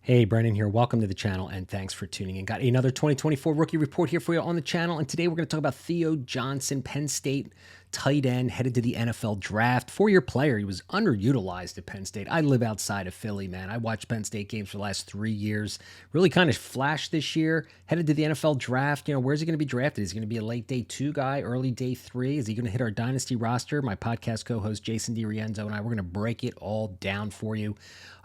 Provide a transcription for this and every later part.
Hey, Brennan here. Welcome to the channel and thanks for tuning in. Got another 2024 rookie report here for you on the channel. And today we're going to talk about Theo Johnson, Penn State tight end, headed to the NFL draft. 4-year player. He was underutilized at Penn State. I live outside of Philly, man. I watched Penn State games for the last 3 years. Really kind of flashed this year. Headed to the NFL draft. Where's he going to be drafted? Is he going to be a late day 2 guy, early day 3? Is he going to hit our Dynasty roster? My podcast co-host Jason DiRienzo and I, we're going to break it all down for you.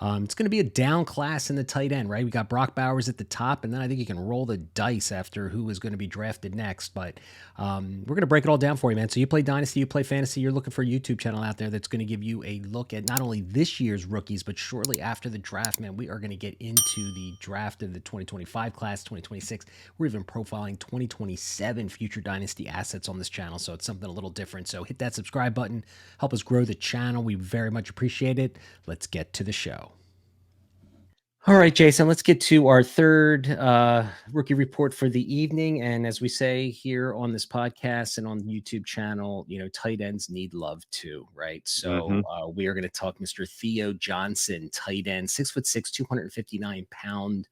It's going to be a down class in the tight end, right? We got Brock Bowers at the top, and then I think you can roll the dice after who is going to be drafted next. But we're going to break it all down for you, man. So you play Dynasty, you play Fantasy, you're looking for a YouTube channel out there that's going to give you a look at not only this year's rookies, but shortly after the draft, man, we are going to get into the draft of the 2025 class, 2026. We're even profiling 2027 future Dynasty assets on this channel, so it's something a little different. So hit that subscribe button, help us grow the channel. We very much appreciate it. Let's get to the show. All right, Jason, let's get to our third rookie report for the evening. And as we say here on this podcast and on the YouTube channel, tight ends need love too, right? So we are going to talk Mr. Theo Johnson, tight end, 6'6", 259-pound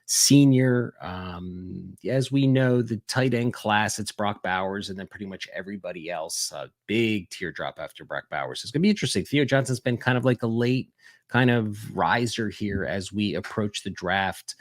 senior. As we know, the tight end class, it's Brock Bowers and then pretty much everybody else. Big teardrop after Brock Bowers. It's going to be interesting. Theo Johnson's been kind of like a late kind of riser here as we approach the draft.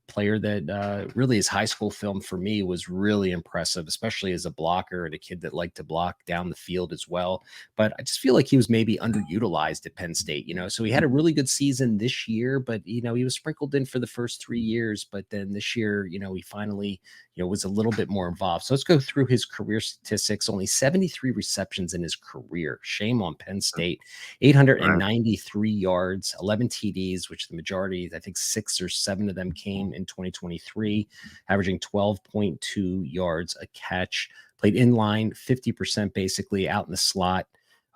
Player that really his high school film for me was really impressive, especially as a blocker and a kid that liked to block down the field as well. But I just feel like he was maybe underutilized at Penn State, so he had a really good season this year, but, he was sprinkled in for the first 3 years. But then this year, he finally, was a little bit more involved. So let's go through his career statistics. Only 73 receptions in his career. Shame on Penn State. 893 yards, 11 TDs, which the majority, I think 6 or 7 of them came in 2023, averaging 12.2 yards a catch. Played in line 50% basically, out in the slot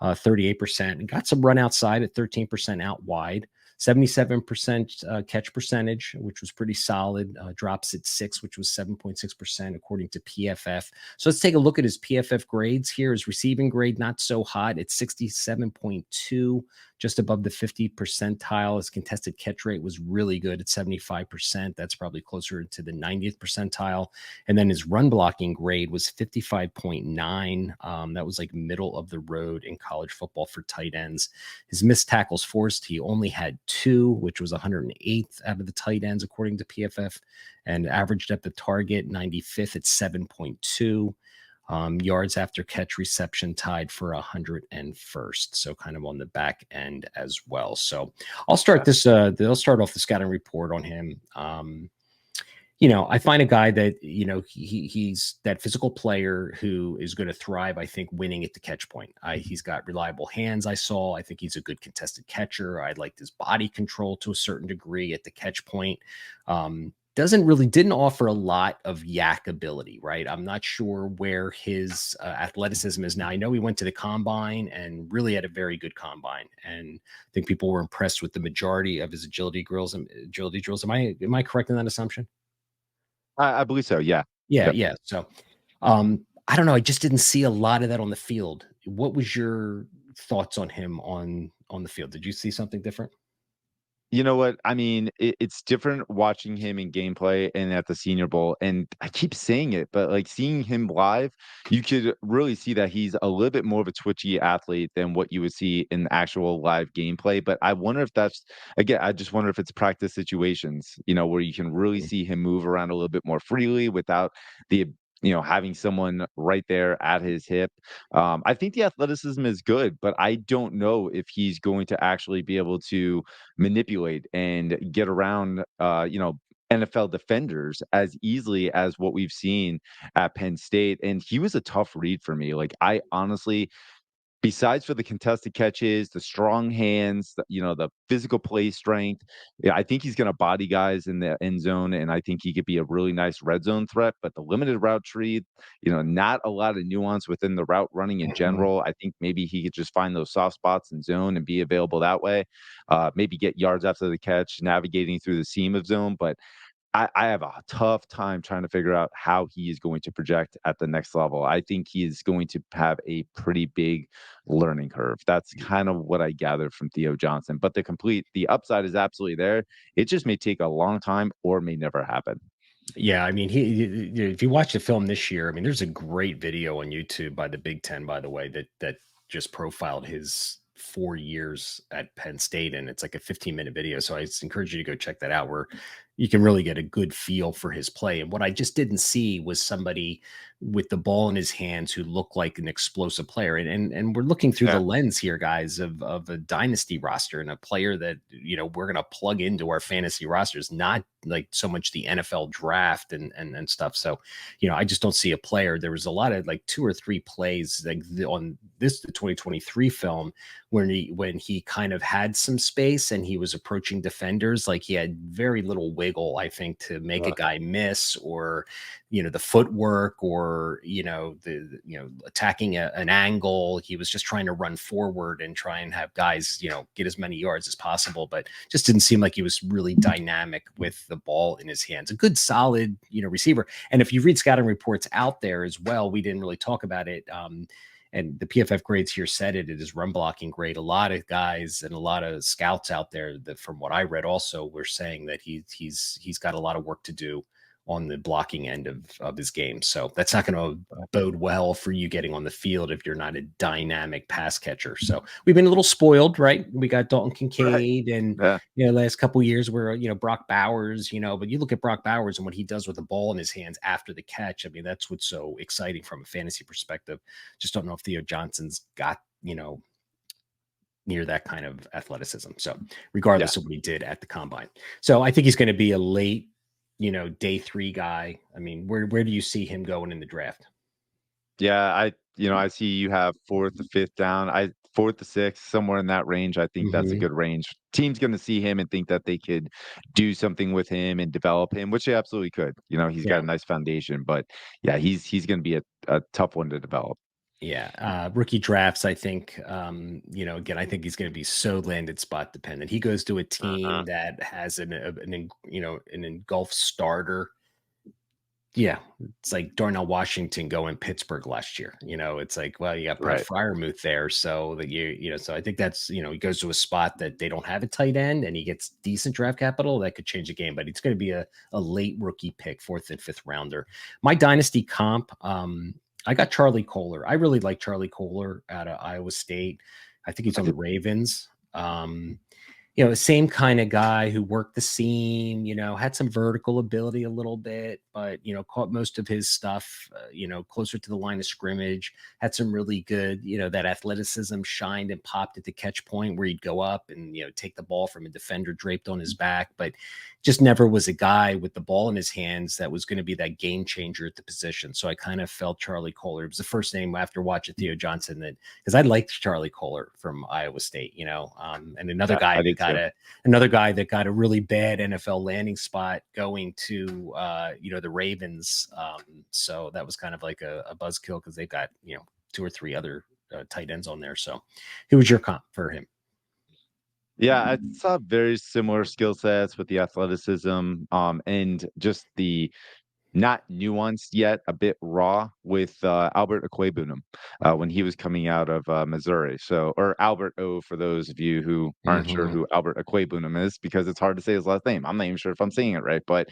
38%, and got some run outside at 13% out wide. 77% catch percentage, which was pretty solid. Drops at 6, which was 7.6% according to PFF. So let's take a look at his PFF grades here. His receiving grade, not so hot at 67.2, just above the 50 percentile. His contested catch rate was really good at 75%. That's probably closer to the 90th percentile. And then his run blocking grade was 55.9. That was like middle of the road in college football for tight ends. His missed tackles forced, he only had 2, which was 108th out of the tight ends according to PFF, and averaged at the target 95th at 7.2. Yards after catch reception tied for 101st. So kind of on the back end as well. So I'll start this. They'll start off the scouting report on him. I find a guy that, he's that physical player who is going to thrive, I think, winning at the catch point. He's got reliable hands, I saw. I think he's a good contested catcher. I liked his body control to a certain degree at the catch point. Didn't offer a lot of yak ability, right? I'm not sure where his athleticism is now. I know he went to the combine and really had a very good combine, and I think people were impressed with the majority of his agility drills. Am I correct in that assumption? I believe so. Yeah. Yeah, Yep. yeah. So, I don't know. I just didn't see a lot of that on the field. What was your thoughts on him on the field? Did you see something different? You know what? I mean, it's different watching him in gameplay and at the Senior Bowl. And I keep saying it, but like seeing him live, you could really see that he's a little bit more of a twitchy athlete than what you would see in actual live gameplay. But I wonder if that's, again, I just wonder if it's practice situations, where you can really Mhm. see him move around a little bit more freely without the having someone right there at his hip. I think the athleticism is good, but I don't know if he's going to actually be able to manipulate and get around, NFL defenders as easily as what we've seen at Penn State. And he was a tough read for me. Like, I honestly, besides for the contested catches, the strong hands, the physical play strength, yeah, I think he's gonna body guys in the end zone, and I think he could be a really nice red zone threat. But the limited route tree, not a lot of nuance within the route running in Mhm. general. I think maybe he could just find those soft spots in zone and be available that way. Maybe get yards after the catch, navigating through the seam of zone. But I have a tough time trying to figure out how he is going to project at the next level. I think he is going to have a pretty big learning curve. That's kind of what I gathered from Theo Johnson. But the upside is absolutely there. It just may take a long time or may never happen. Yeah, I mean, if you watch the film this year, I mean, there's a great video on YouTube by the Big Ten, by the way, that just profiled his 4 years at Penn State, and it's like a 15-minute video. So I just encourage you to go check that out, where you can really get a good feel for his play. And what I just didn't see was somebody with the ball in his hands who looked like an explosive player. And we're looking through the Yeah, lens here, guys, of a dynasty roster and a player that we're gonna plug into our fantasy rosters, not like so much the NFL draft and stuff. So, I just don't see a player. There was a lot of like two or three plays like on the 2023 film when he kind of had some space and he was approaching defenders, like he had very little wiggle, I think, to make a ugh, guy miss, or the footwork, or the attacking an angle. He was just trying to run forward and try and have guys get as many yards as possible, but just didn't seem like he was really dynamic with the ball in his hands. A good solid receiver. And if you read scouting reports out there as well, we didn't really talk about it. And the PFF grades here said it is run blocking great. A lot of guys and a lot of scouts out there that, from what I read, also were saying that he's got a lot of work to do on the blocking end of his game. So that's not going to bode well for you getting on the field if you're not a dynamic pass catcher. So we've been a little spoiled, right? We got Dalton right. Kincaid and Yeah. last couple of years where Brock Bowers, but you look at Brock Bowers and what he does with the ball in his hands after the catch. I mean, that's what's so exciting from a fantasy perspective. Just don't know if Theo Johnson's got near that kind of athleticism. So Yeah. regardless of what he did at the combine. So I think he's going to be a late, day three guy. I mean, where do you see him going in the draft? Yeah, I see you have 4th to 5th down. 4th to 6th, somewhere in that range. I think that's a Hmm. good range. Team's gonna see him and think that they could do something with him and develop him, which they absolutely could. He's got Yeah. a nice foundation, but yeah, he's gonna be a tough one to develop. Yeah. Rookie drafts, I think, again, I think he's going to be so landed spot dependent. He goes to a team Mhm. that has an engulfed starter. Yeah, it's like Darnell Washington going Pittsburgh last year. It's like, well, you got Brett Right. Freiermuth there, so that so I think that's he goes to a spot that they don't have a tight end, and he gets decent draft capital that could change the game. But it's going to be a late rookie pick, fourth and fifth rounder. My dynasty comp, I got Charlie Kohler. I really like Charlie Kohler out of Iowa State. I think he's I on the did Ravens. The same kind of guy who worked the seam, had some vertical ability a little bit, but, caught most of his stuff, closer to the line of scrimmage, had some really good, that athleticism shined and popped at the catch point where he'd go up and, take the ball from a defender draped on his back, but just never was a guy with the ball in his hands that was going to be that game changer at the position. So I kind of felt Charlie Kohler. It was the first name after watching Theo Johnson that, because I liked Charlie Kohler from Iowa State, and yeah, I did too. another guy that got a really bad NFL landing spot going to the Ravens. So that was kind of like a buzzkill because they've got two or three other tight ends on there. So who was your comp for him? Yeah, I saw very similar skill sets with the athleticism, and just the not nuanced yet, a bit raw with, Albert Ekwebunam, when he was coming out of, Missouri. Or Albert O for those of you who aren't sure Hmm. who Albert Ekwebunam is, because it's hard to say his last name. I'm not even sure if I'm saying it right, but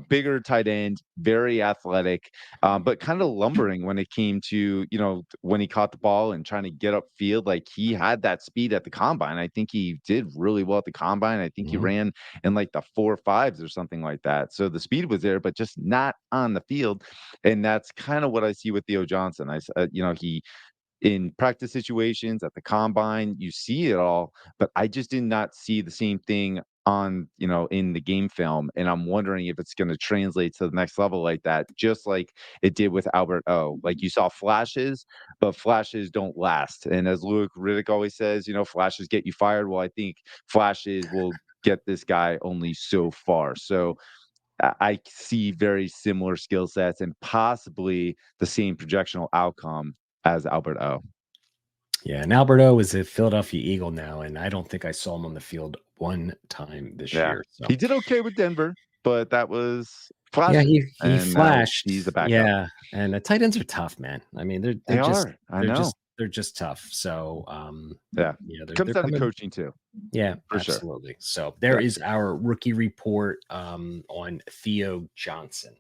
bigger tight end, very athletic, but kind of lumbering when it came to, when he caught the ball and trying to get upfield. Like he had that speed at the combine. I think he did really well at the combine. I think he Hmm. ran in like the 4.5s or something like that. So the speed was there, but just not on the field. And that's kind of what I see with Theo Johnson. He in practice situations at the combine, you see it all, but I just did not see the same thing in the game film. And I'm wondering if it's going to translate to the next level like that, just like it did with Albert O. Like you saw flashes, but flashes don't last. And as Luke Riddick always says, flashes get you fired. Well, I think flashes will get this guy only so far. So I see very similar skill sets and possibly the same projectional outcome as Albert O. Yeah, and Alberto is a Philadelphia Eagle now, and I don't think I saw him on the field one time this Yeah. year. So He did okay with Denver. but that was Yeah, flashing, he and now flashed. he's the backup. Yeah, and the tight ends are tough, man. I mean, They are, I know. they're just tough. So, Yeah. yeah, Comes they're down to coming. coaching too, Yeah, for sure. absolutely. So there Yeah. is our rookie report on Theo Johnson.